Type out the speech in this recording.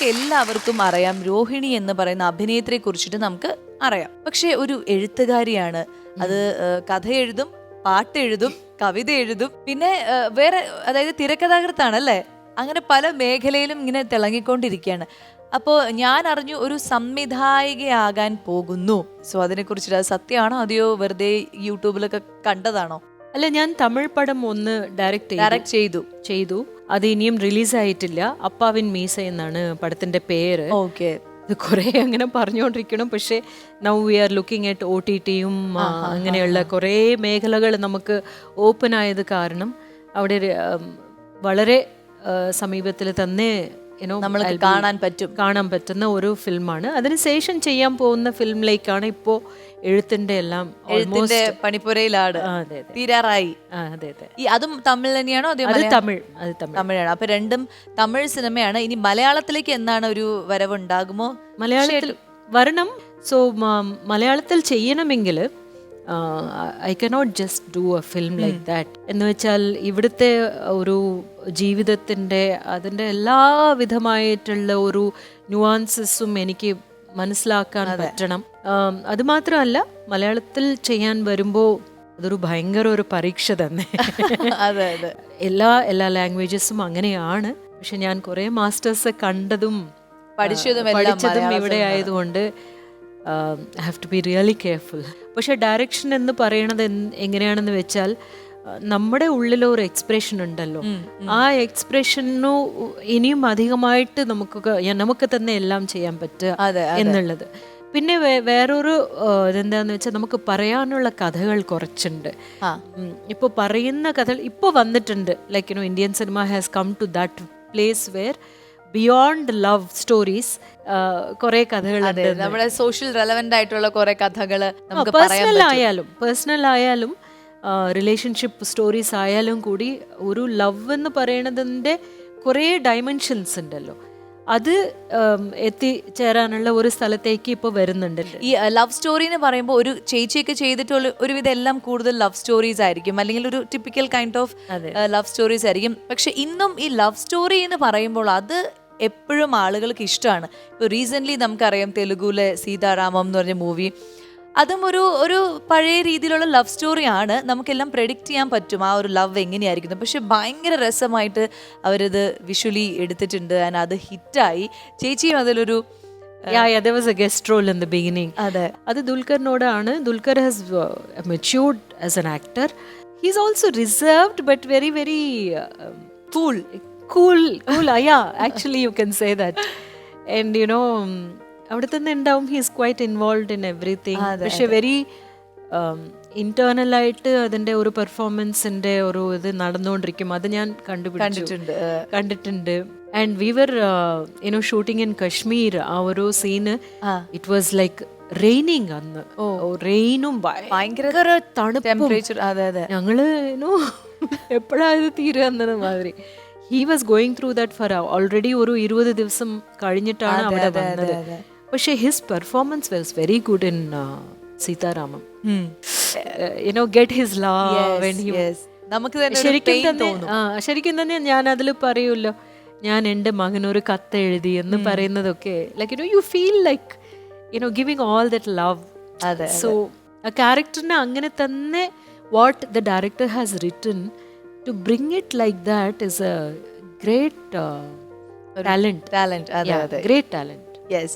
നമുക്ക് എല്ലാവർക്കും അറിയാം, രോഹിണി എന്ന് പറയുന്ന അഭിനേത്രിയെ കുറിച്ചിട്ട് നമുക്ക് അറിയാം. പക്ഷെ ഒരു എഴുത്തുകാരിയാണ്. അത് കഥ എഴുതും, പാട്ട് എഴുതും, കവിത എഴുതും, പിന്നെ വേറെ, അതായത് തിരക്കഥാകൃത്താണ് അല്ലേ. അങ്ങനെ പല മേഖലയിലും ഇങ്ങനെ തിളങ്ങിക്കൊണ്ടിരിക്കുകയാണ്. അപ്പോൾ ഞാൻ അറിഞ്ഞു ഒരു സംവിധായികയാകാൻ പോകുന്നു. സോ അതിനെ കുറിച്ചിട്ട് അത് സത്യമാണോ അതെയോ വെറുതെ യൂട്യൂബിലൊക്കെ കണ്ടതാണോ? അല്ല, ഞാൻ തമിഴ് പടം ഒന്ന് ഡയറക്റ്റ് ചെയ്തു. അത് ഇനിയും റിലീസായിട്ടില്ല. അപ്പാവിൻ മീസ എന്നാണ് പടത്തിന്റെ പേര്. ഓക്കെ. ഇത് കുറേ അങ്ങനെ പറഞ്ഞുകൊണ്ടിരിക്കണം. പക്ഷേ now we are looking at OTTയും അങ്ങനെയുള്ള കുറേ മേഖലകൾ നമുക്ക് ഓപ്പൺ ആയത് കാരണം അവിടെ വളരെ സമീപത്തിൽ തന്നെ നമ്മൾക്ക് കാണാൻ പറ്റുന്ന ഒരു ഫിലിമാണ്. അതിനുശേഷം ചെയ്യാൻ പോകുന്ന ഫിലിമിലേക്കാണ് ഇപ്പോൾ എഴുത്തിന്റെ എല്ലാം പണിപ്പുരയിലാണ്, തീരാറായി. അതും തമിഴ് തന്നെയാണോ? അത് തമിഴാണ്. അപ്പൊ രണ്ടും തമിഴ് സിനിമയാണ്. ഇനി മലയാളത്തിലേക്ക് എന്നാണ് ഒരു വരവുണ്ടാകുമോ? മലയാളത്തിൽ വരണം. സോ മലയാളത്തിൽ ചെയ്യണമെങ്കിൽ I cannot just do A film like that. എന്ന് വെച്ചാൽ ഇവിടുത്തെ ഒരു ജീവിതത്തിൻ്റെ അതിൻ്റെ എല്ലാവിധമായിട്ടുള്ള ഒരു ന്യൂവാൻസസും എനിക്ക് മനസ്സിലാക്കാൻ പറ്റണം. അതുമാത്രമല്ല, മലയാളത്തിൽ ചെയ്യാൻ വരുമ്പോൾ അതൊരു ഭയങ്കര ഒരു പരീക്ഷ തന്നെ. അതെ അതെ, എല്ലാ ലാംഗ്വേജസും അങ്ങനെയാണ്. പക്ഷെ ഞാൻ കുറേ മാസ്റ്റേഴ്സ് കണ്ടതും പഠിച്ചതും ഇവിടെ ആയതുകൊണ്ട് I have to be really careful. പക്ഷെ ഡയറക്ഷൻ എന്ന് പറയണത് എങ്ങനെയാണെന്ന് വെച്ചാൽ നമ്മുടെ ഉള്ളിലൊരു എക്സ്പ്രഷൻ ഉണ്ടല്ലോ, ആ എക്സ്പ്രഷനു ഇനിയും അധികമായിട്ട് നമുക്ക് തന്നെ എല്ലാം ചെയ്യാൻ പറ്റുക എന്നുള്ളത്. പിന്നെ വേറൊരു ഇതെന്താന്ന് വെച്ചാൽ നമുക്ക് പറയാനുള്ള കഥകൾ കുറച്ചുണ്ട്. ഇപ്പോൾ പറയുന്ന കഥകൾ ഇപ്പോൾ വന്നിട്ടുണ്ട്. Like Indian cinema has come to that place where beyond love stories കുറെ കഥകളുണ്ട്. നമ്മുടെ സോഷ്യൽ റെലവന്റ് ആയിട്ടുള്ള കുറെ കഥകൾ നമുക്ക് പേഴ്സണൽ ആയാലും റിലേഷൻഷിപ്പ് സ്റ്റോറീസ് ആയാലും കൂടി ഒരു ലവ് എന്ന് പറയുന്നതിൻ്റെ കുറേ ഡയമെൻഷൻസ് ഉണ്ടല്ലോ, അത് എത്തിച്ചേരാനുള്ള ഒരു സ്ഥലത്തേക്ക് ഇപ്പോൾ വരുന്നുണ്ട്. ഈ ലവ് സ്റ്റോറി എന്ന് പറയുമ്പോൾ ഒരു ചേച്ചിയൊക്കെ ചെയ്തിട്ടുള്ള ഒരുവിധം എല്ലാം കൂടുതൽ ലവ് സ്റ്റോറീസ് ആയിരിക്കും, അല്ലെങ്കിൽ ഒരു typical kind of love stories ആയിരിക്കും. പക്ഷെ ഇന്നും ഈ ലവ് സ്റ്റോറി എന്ന് പറയുമ്പോൾ അത് എപ്പോഴും ആളുകൾക്ക് ഇഷ്ടമാണ്. ഇപ്പോൾ റീസെൻ്റ്ലി നമുക്കറിയാം തെലുഗുലെ സീതാരാമം എന്ന് പറഞ്ഞ മൂവി, അതും ഒരു പഴയ രീതിയിലുള്ള ലവ് സ്റ്റോറിയാണ്. നമുക്കെല്ലാം പ്രെഡിക്റ്റ് ചെയ്യാൻ പറ്റും ആ ഒരു ലവ് എങ്ങനെയായിരിക്കുന്നു. പക്ഷെ ഭയങ്കര രസമായിട്ട് അവരത് വിഷ്വലി എടുത്തിട്ടുണ്ട്. ആൻഡ് അത് ഹിറ്റായി. ചേച്ചിയും അതിലൊരു there was a guest role in the beginning. അത് ദുൽഖറിനോടാണ്. Dulquer has matured as an actor. He's also reserved but very very cool. Yeah, actually you can say that. And അവിടെ തന്നെ ഉണ്ടാവും, he is quite involve in everything. പക്ഷെ very ഇന്റേണലായിട്ട് അതിൻ്റെ ഒരു പെർഫോമൻസിൻ്റെ ഒരു ഇത് നടന്നുകൊണ്ടിരിക്കും. അത് ഞാൻ കണ്ടിട്ടുണ്ട്. And we were shooting in Kashmir. ആ ഒരു scene it was like raining. അന്ന് റെയിനും ഭയങ്കര തണുപ്പും. ഞങ്ങള് എപ്പോഴാ ഇത് തീരുക എന്നത് മാതിരി. He was going through that for already ഒരു 20 ദിവസം കഴിഞ്ഞിട്ടാണ് അവിടെ വന്നത്. പക്ഷെ his performance was very good in Sita Ramam. Get his love and he ശരിക്കും തന്നെ ഞാൻ അതിൽ പറയുമല്ലോ, ഞാൻ എൻ്റെ മകനൊരു കത്ത് എഴുതി എന്ന് പറയുന്നതൊക്കെ like you feel like giving all that love. So ആ ക്യാരക്ടറിനെ അങ്ങനെ തന്നെ what the director has written to bring it like that is a great talent. Great talent. Yes.